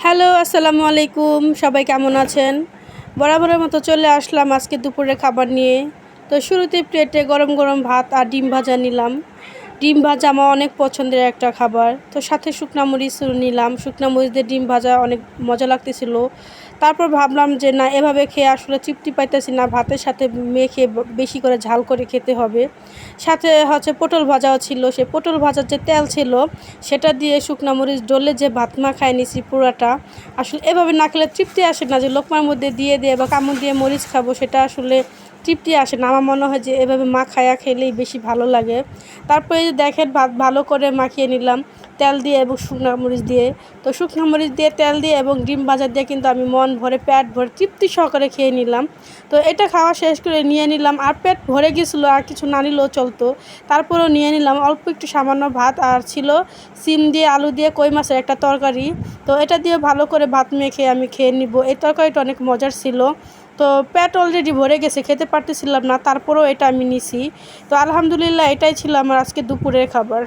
Hello, আসসালামু আলাইকুম। সবাই কেমন আছেন? বরাবরের মতো চলে আসলাম আজকে দুপুরের খাবার নিয়ে। তো শুরুতেই প্লেটে গরম গরম ভাত আর ডিম ভাজা নিলাম। ডিম ভাজা আমার অনেক পছন্দের একটা খাবার। তো সাথে শুকনা মরিচও নিলাম। শুকনা মরিচ দিয়ে ডিম ভাজা অনেক মজা লাগতেছিল। তারপর ভাবলাম যে না, এভাবে খেয়ে আসলে তৃপ্তি পাইতেছি না, ভাতের সাথে মেখে বেশি করে ঝাল করে খেতে হবে। সাথে হচ্ছে পটল ভাজাও ছিল। সেই পটল ভাজার যে তেল ছিল সেটা দিয়ে শুকনা মরিচ ডলে যে ভাত মাখায় নিছি পুরাটা। আসলে এভাবে না খেলে তৃপ্তি আসে না, যে লোকমার মধ্যে দিয়ে দিয়ে বা কামড় দিয়ে মরিচ খাবো, সেটা আসলে তৃপ্তি আসে না। আমার মনে হয় যে এভাবে মাখায়া খেলেই বেশি ভালো লাগে। তারপরে এই যে দেখেন, ভাত ভালো করে মাখিয়ে নিলাম তেল দিয়ে এবং শুকনো মরিচ দিয়ে। তো শুকনো মরিচ দিয়ে, তেল দিয়ে এবং ডিম ভাজা দিয়ে কিন্তু আমি মন ভরে পেট ভরে তৃপ্তি সহকারে খেয়ে নিলাম। তো এটা খাওয়া শেষ করে নিয়ে নিলাম, আর পেট ভরে গেছিলো, আর কিছু না নিলেও চলতো। তারপরেও নিয়ে নিলাম অল্প একটু সামান্য ভাত, আর ছিল সিম দিয়ে আলু দিয়ে কই মাছের একটা তরকারি। তো এটা দিয়ে ভালো করে ভাত মেখে আমি খেয়ে নিব। এই তরকারিটা অনেক মজার ছিল। তো পেট অলরেডি ভরে গেছে, খেতে পারতেছিলাম না, তারপরেও এটা আমি নিছি। তো আলহামদুলিল্লাহ, এটাই ছিল আমার আজকে দুপুরের খাবার।